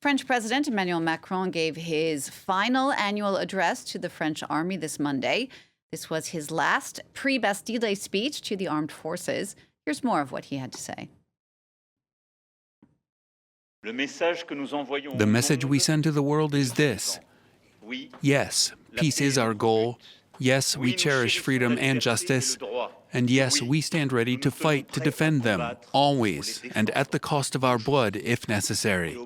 French President Emmanuel Macron gave his final annual address to the French army this Monday. This was his last pre-Bastille Day speech to the armed forces. Here's more of what he had to say. The message we send to the world is this. Yes, peace is our goal. Yes, we cherish freedom and justice. And yes, we stand ready to fight to defend them, always, and at the cost of our blood if necessary.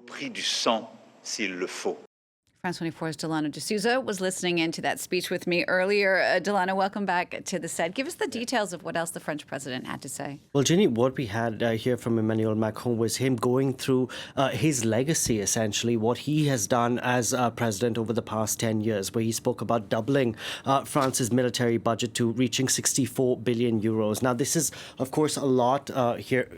France 24's Delano D'Souza was listening in to that speech with me earlier. Delano, welcome back to the set. Give us the details of what else the French president had to say. Well, Jenny, what we had here from Emmanuel Macron was him going through his legacy, essentially, what he has done as president over the past 10 years, where he spoke about doubling France's military budget to reaching 64 billion euros. Now, this is, of course, a lot here,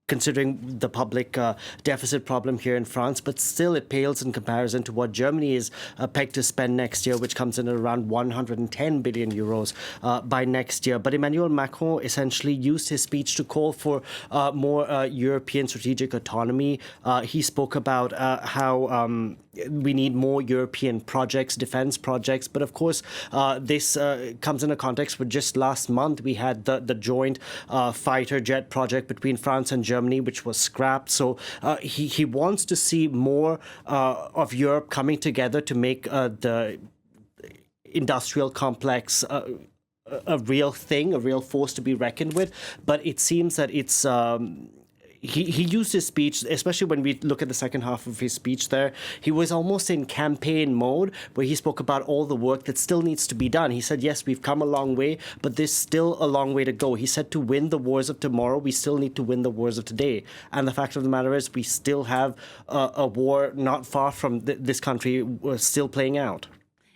considering the public deficit problem here in France, but still it pales in comparison to what Germany is pegged to spend next year, which comes in at around 110 billion euros by next year. But Emmanuel Macron essentially used his speech to call for more European strategic autonomy. He spoke about how we need more European projects, defense projects. But of course, this comes in a context where just last month we had the joint fighter jet project between France and Germany, which was scrapped. So he wants to see more of Europe coming together to make the industrial complex a real thing, a real force to be reckoned with. But it seems that it's He used his speech, especially when we look at the second half of his speech there, he was almost in campaign mode, where he spoke about all the work that still needs to be done. He said, yes, we've come a long way, but there's still a long way to go. He said to win the wars of tomorrow, we still need to win the wars of today. And the fact of the matter is we still have a war not far from this country still playing out.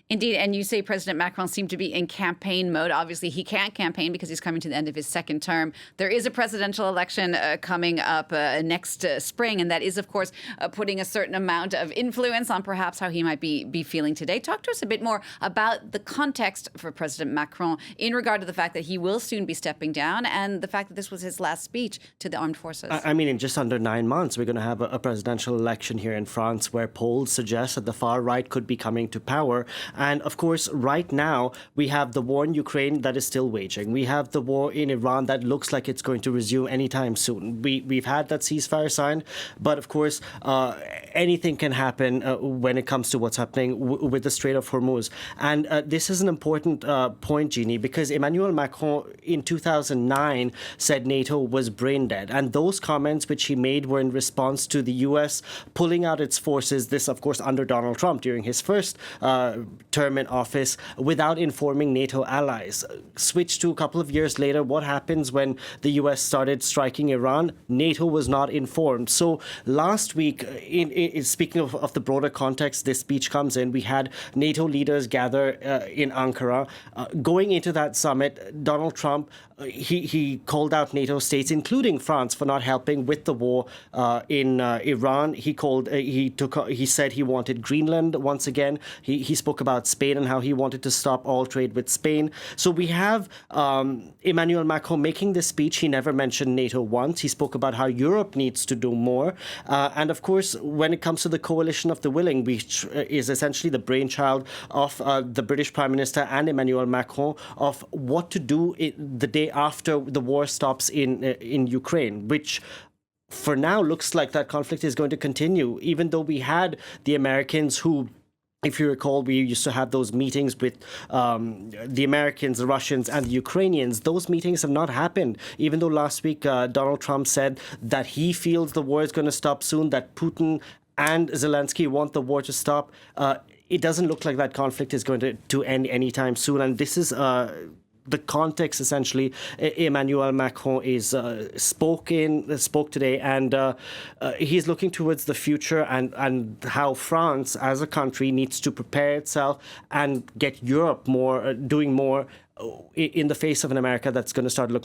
Indeed, and you say President Macron seemed to be in campaign mode. Obviously, he can't campaign because he's coming to the end of his second term. There is a presidential election coming up next spring, and that is, of course, putting a certain amount of influence on perhaps how he might be feeling today. Talk to us a bit more about the context for President Macron in regard to the fact that he will soon be stepping down and the fact that this was his last speech to the armed forces. I mean, in just under 9 months, we're going to have a presidential election here in France where polls suggest that the far right could be coming to power. And of course, right now, we have the war in Ukraine that is still waging. We have the war in Iran that looks like it's going to resume anytime soon. We've had that ceasefire signed, but of course, anything can happen when it comes to what's happening with the Strait of Hormuz. And this is an important point, Jeannie, because Emmanuel Macron in 2009 said NATO was brain dead. And those comments which he made were in response to the U.S. pulling out its forces, this, of course, under Donald Trump during his first term in office, without informing NATO allies. Switch to a couple of years later, what happens when the U.S. started striking Iran? NATO was not informed. So last week, speaking of the broader context this speech comes in, we had NATO leaders gather in Ankara. Going into that summit, Donald Trump, he called out NATO states, including France, for not helping with the war in Iran. He said he wanted Greenland once again. He spoke about Spain and how he wanted to stop all trade with Spain. So we have Emmanuel Macron making this speech. He never mentioned NATO once. He spoke about how Europe needs to do more. And of course, when it comes to the coalition of the willing, which is essentially the brainchild of the British Prime Minister and Emmanuel Macron, of what to do the day after the war stops in Ukraine, which for now looks like that conflict is going to continue, even though we had the Americans who, if you recall, we used to have those meetings with the Americans, the Russians, and the Ukrainians. Those meetings have not happened, even though last week Donald Trump said that he feels the war is going to stop soon, that Putin and Zelensky want the war to stop. It doesn't look like that conflict is going to end anytime soon. And this is the context, essentially, Emmanuel Macron spoke today, and he's looking towards the future and how France, as a country, needs to prepare itself and get Europe doing more in the face of an America that's going to start looking